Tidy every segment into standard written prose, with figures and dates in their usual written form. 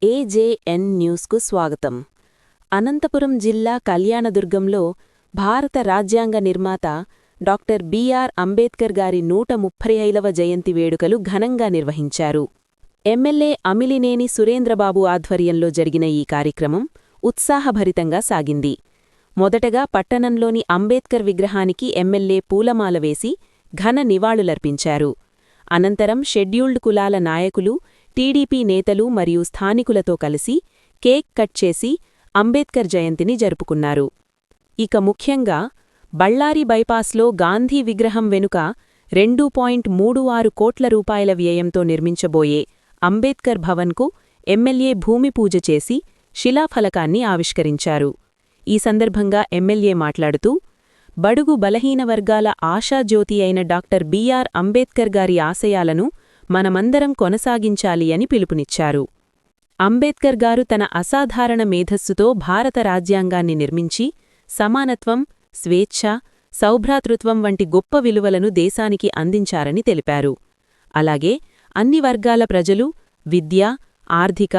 AJN న్యూస్కు స్వాగతం. అనంతపురం జిల్లా కళ్యాణదుర్గంలో భారత రాజ్యాంగ నిర్మాత డాక్టర్ బిఆర్ అంబేద్కర్ గారి 135వ జయంతి వేడుకలు ఘనంగా నిర్వహించారు. ఎమ్మెల్యే అమిలినేని సురేంద్రబాబు ఆధ్వర్యంలో జరిగిన ఈ కార్యక్రమం ఉత్సాహభరితంగా సాగింది. మొదటగా పట్టణంలోని అంబేద్కర్ విగ్రహానికి ఎమ్మెల్యే పూలమాల వేసి ఘన నివాళులర్పించారు. అనంతరం షెడ్యూల్డ్ కులాల నాయకులు, టీడీపీ నేతలు మరియు స్థానికులతో కలిసి కేక్ కట్ చేసి అంబేద్కర్ జయంతిని జరుపుకున్నారు. ఇక ముఖ్యంగా బళ్ళారి బైపాస్లో గాంధీ విగ్రహం వెనుక 2.36 కోట్ల రూపాయల వ్యయంతో నిర్మించబోయే అంబేద్కర్ భవన్కు ఎమ్మెల్యే భూమి పూజ చేసి శిలాఫలకాన్ని ఆవిష్కరించారు. ఈ సందర్భంగా ఎమ్మెల్యే మాట్లాడుతూ, బడుగు బలహీన వర్గాల ఆశాజ్యోతి అయిన డాక్టర్ బిఆర్ అంబేద్కర్ గారి ఆశయాలను మనమందరం కొనసాగించాలి అని పిలుపునిచ్చారు. అంబేద్కర్ గారు తన అసాధారణ మేధస్సుతో భారత రాజ్యాంగాన్ని నిర్మించి సమానత్వం, స్వేచ్ఛ, సౌభ్రాతృత్వం వంటి గొప్ప విలువలను దేశానికి అందించారని తెలిపారు. అలాగే అన్ని వర్గాల ప్రజలు విద్య, ఆర్థిక,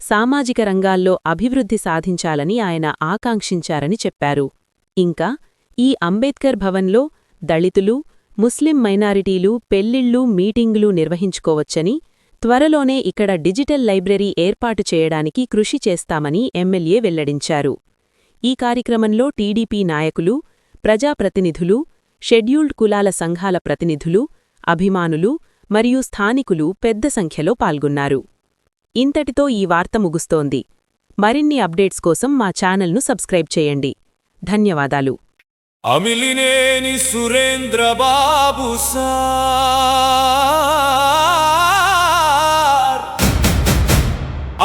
సామాజిక రంగాల్లో అభివృద్ధి సాధించాలని ఆయన ఆకాంక్షించారని చెప్పారు. ఇంకా ఈ అంబేద్కర్ భవన్లో దళితులు, ముస్లిం మైనారిటీలు పెళ్లిళ్లు, మీటింగులు నిర్వహించుకోవచ్చని, త్వరలోనే ఇక్కడ డిజిటల్ లైబ్రరీ ఏర్పాటు చేయడానికి కృషి చేస్తామని ఎమ్మెల్యే వెల్లడించారు. ఈ కార్యక్రమంలో టీడీపీ నాయకులు, ప్రజాప్రతినిధులు, షెడ్యూల్డ్ కులాల సంఘాల ప్రతినిధులు, అభిమానులు మరియు స్థానికులు పెద్ద సంఖ్యలో పాల్గొన్నారు. ఇంతటితో ఈ వార్త ముగుస్తోంది. మరిన్ని అప్డేట్స్ కోసం మా ఛానల్ను సబ్స్క్రైబ్ చేయండి. ధన్యవాదాలు. అమిలినేని సురేంద్రబాబు సార్,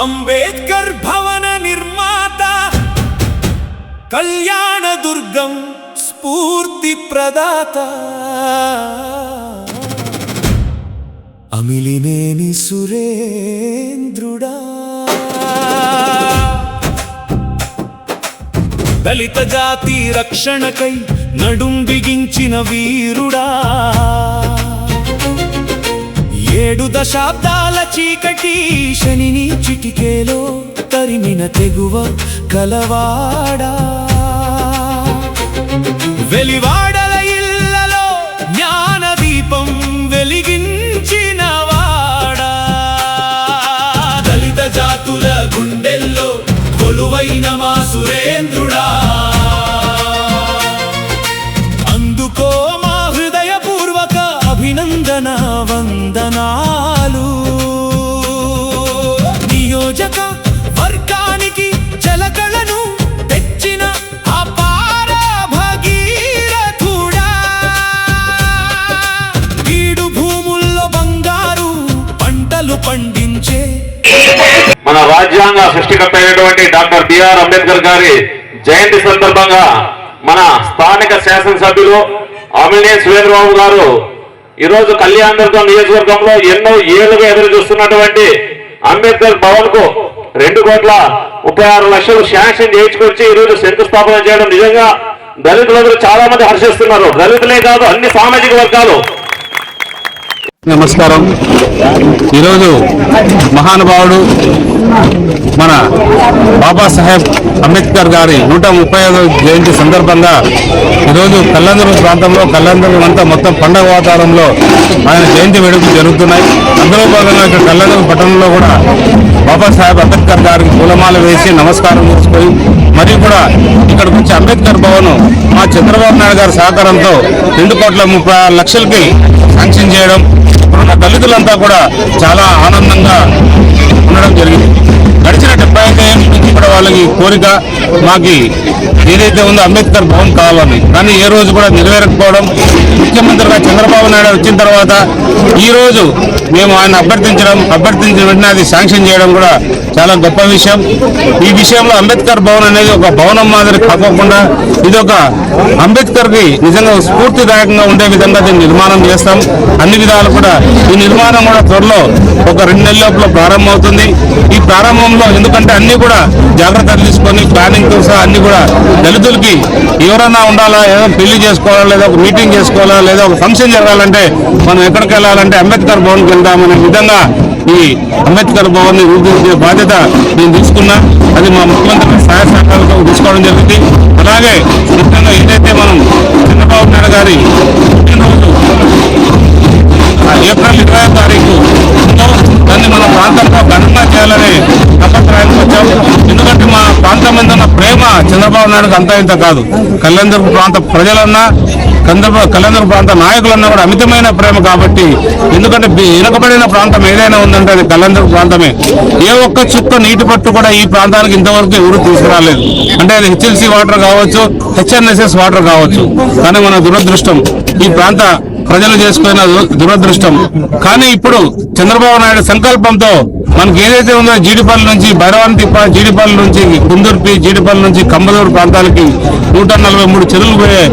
అంబేద్కర్ భవన నిర్మాత, కళ్యాణదుర్గం స్ఫూర్తి ప్రదాత, అమిలినేని సురేంద్రుడా, దళిత జాతి రక్షణకై నడుం బిగించిన వీరుడా, 7 దశాబ్దాల చీకటి శనిని చిటికేలో తరిమిన తెగువ కలవాడా, వెలివాడల ఇళ్లలో జ్ఞానదీపం వెలిగించినవాడా, దళిత జాతుల గుండెల్లో కొలువైన మా సురేంద్రుడా, అందుకో మా హృదయపూర్వక అభినందన వందనాలు. నియోజక వర్గానికి జలకళను తెచ్చిన అపార భగీరథుడా, ఈడు భూముల్లో బంగారు పంటలు పండించే మన రాజ్యాంగ సృష్టికర్త అయినటువంటి డాక్టర్ బిఆర్ అంబేద్కర్ గారి జయంతి సందర్భంగా మన స్థానిక శాసనసభ్యులు అమిలినేని సురేంద్రబాబు గారు ఈరోజు కళ్యాణదుర్గం నియోజకవర్గంలో ఎన్నో ఏళ్లుగా ఎదురు చూస్తున్నటువంటి అంబేద్కర్ భవన్ కు 2,36,00,000 శాంక్షన్ చేయించుకొచ్చి ఈరోజు శంకుస్థాపన చేయడం నిజంగా దళితులందరూ చాలా మంది హర్షిస్తున్నారు. దళితులే కాదు, అన్ని సామాజిక వర్గాలు. నమస్కారం. ఈరోజు మహానుభావుడు మన బాబాసాహెబ్ అంబేద్కర్ గారి 135వ జయంతి సందర్భంగా ఈరోజు కళ్యాణదుర్గం ప్రాంతంలో, కళ్యాణదుర్గం అంతా మొత్తం పండగ వాతావరణంలో ఆయన జయంతి వేడుకలు జరుగుతున్నాయి. అందులో భాగంగా ఇక్కడ కళ్యాణదుర్గం పట్టణంలో కూడా బాబాసాహెబ్ అంబేద్కర్ గారికి పూలమాల వేసి నమస్కారం చేసుకొని, మరియు కూడా ఇక్కడికి వచ్చి అంబేద్కర్ భవన్ మా చంద్రబాబు నాయుడు గారి సహకారంతో 2,36,00,000కి శాంక్షన్ చేయడం, ఇప్పుడున్న దళితులంతా కూడా చాలా ఆనందంగా ఉండడం జరిగింది. గడిచిన 75 ఏళ్ళ నుంచి కూడా వాళ్ళకి కోరిక, మాకు ఏదైతే ఉందో అంబేద్కర్ భవన్ కావాలని, కానీ ఏ రోజు కూడా నెరవేరకపోవడం, ముఖ్యమంత్రిగా చంద్రబాబు నాయుడు వచ్చిన తర్వాత ఈ రోజు మేము ఆయన అభ్యర్థించిన వెంటనే అది శాంక్షన్ చేయడం కూడా చాలా గొప్ప విషయం. ఈ విషయంలో అంబేద్కర్ భవన్ అనేది ఒక భవనం మాదిరి కాకుండా ఇది ఒక అంబేద్కర్కి నిజంగా స్ఫూర్తిదాయకంగా ఉండే విధంగా దీన్ని నిర్మాణం చేస్తాం. అన్ని విధాలు కూడా ఈ నిర్మాణం కూడా త్వరలో ఒక 2 నెలల లోపల ప్రారంభమవుతుంది. ఈ ప్రారంభంలో ఎందుకంటే అన్ని కూడా జాగ్రత్తలు తీసుకొని ప్లానింగ్తో సహా అన్ని కూడా దళితులకి ఎవరైనా ఉండాలా, ఏదో పెళ్లి చేసుకోవాలా, లేదా ఒక మీటింగ్ చేసుకోవాలా, లేదా ఒక ఫంక్షన్ జరగాలంటే మనం ఎక్కడికి వెళ్ళాలంటే అంబేద్కర్ భవన్కి వెళ్దామనే విధంగా ఈ అంబేద్కర్ భవన్ ని రూపుదిద్దే బాధ్యత నేను తీసుకున్నా. అది మా ముఖ్యమంత్రి సహాయ సహకారాలతో తీసుకోవడం జరిగింది. అలాగే ముఖ్యంగా ఏదైతే మనం చంద్రబాబు నాయుడు గారి పుట్టినరోజు ఏప్రిల్ 20వ తారీఖు దాన్ని మన ప్రాంతంలో ఘనంగా చేయాలని అభిప్రాయానికి వచ్చాం. ఎందుకంటే మా ప్రాంతం మీద ఉన్న ప్రేమ చంద్రబాబు నాయుడుకి అంతా ఇంత కాదు. కళ్యాణదుర్గ ప్రాంత ప్రజలన్నా కళ్యాణదుర్గ ప్రాంత నాయకులన్నా కూడా అమితమైన ప్రేమ. కాబట్టి ఎందుకంటే వెనుకబడిన ప్రాంతం ఏదైనా ఉందంటే అది కళ్యాణదుర్గ ప్రాంతమే. ఏ ఒక్క చుక్క నీటి పట్టు కూడా ఈ ప్రాంతానికి ఇంతవరకు ఎవరు తీసుకురాలేదు. అంటే అది హెచ్ఎల్సీ వాటర్ కావచ్చు, హెచ్ఎన్ఎస్ఎస్ వాటర్ కావచ్చు. కానీ మన దురదృష్టం ఈ ప్రాంత ప్రజలు చేసుకున్న దురదృష్టం. కానీ ఇప్పుడు చంద్రబాబు నాయుడు సంకల్పంతో మనకి ఏదైతే ఉందో జీడిపల్లి నుంచి భైరవంతిప్ప, జీడిపల్లి నుంచి కుందుర్పి, జీడిపల్లి నుంచి కంబదూరు ప్రాంతాలకి 143 చెరువులు పోయే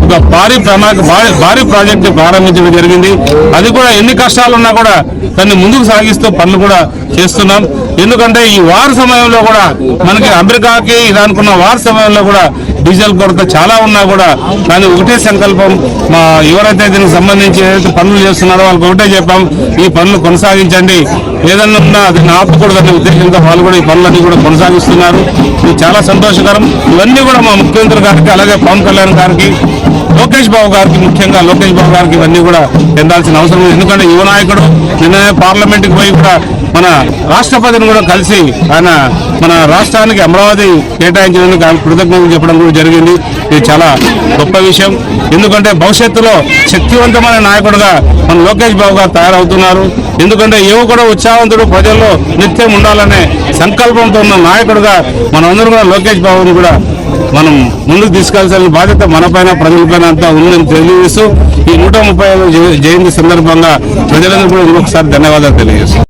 ఒక భారీ ప్రాజెక్టు ప్రారంభించడం జరిగింది. అది కూడా ఎన్ని కష్టాలున్నా కూడా దాన్ని ముందుకు సాగిస్తూ పనులు కూడా చేస్తున్నాం. ఎందుకంటే ఈ వార్ సమయంలో కూడా మనకి అమెరికాకి ఇరాన్కున్న వార్ సమయంలో కూడా డీజిల్ కొరత చాలా ఉన్నా కూడా కానీ ఒకటే సంకల్పం, మా ఎవరైతే దీనికి సంబంధించి ఏదైతే పనులు చేస్తున్నారో వాళ్ళకి ఒకటే చెప్పాం, ఈ పనులు కొనసాగించండి, ఏదన్నా ఉన్నా దీన్ని ఆపకూడదనే ఉద్దేశంతో వాళ్ళు కూడా ఈ పనులన్నీ కూడా కొనసాగిస్తున్నారు. ఇది చాలా సంతోషకరం. ఇవన్నీ కూడా మా ముఖ్యమంత్రి గారికి, అలాగే పవన్ కళ్యాణ్ గారికి, లోకేష్ బాబు గారికి, ముఖ్యంగా లోకేష్ బాబు గారికి ఇవన్నీ కూడా చెందాల్సిన అవసరం ఉంది. ఎందుకంటే యువ నాయకుడు నిన్న పార్లమెంట్కి పోయి కూడా మన రాష్ట్రపతిని కూడా కలిసి ఆయన మన రాష్ట్రానికి అమరావతి కేటాయించడానికి ఆయన కృతజ్ఞతలు చెప్పడం కూడా జరిగింది. ఇది చాలా గొప్ప విషయం. ఎందుకంటే భవిష్యత్తులో శక్తివంతమైన నాయకుడుగా మన లోకేష్ బాబు గారు తయారవుతున్నారు. ఎందుకంటే యువకుడు ఉత్సాహవంతుడు ప్రజల్లో నిత్యం ఉండాలనే సంకల్పంతో ఉన్న నాయకుడుగా మనందరూ కూడా లోకేష్ బాబుని కూడా మనం ముందుకు తీసుకెళ్లాల్సిన బాధ్యత మనపైన, ప్రజలపైన అంతా ఉందని తెలియజేస్తూ ఈ 135వ జయంతి సందర్భంగా ప్రజలందరూ కూడా ఇంకొకసారి ధన్యవాదాలు తెలియజేస్తాం.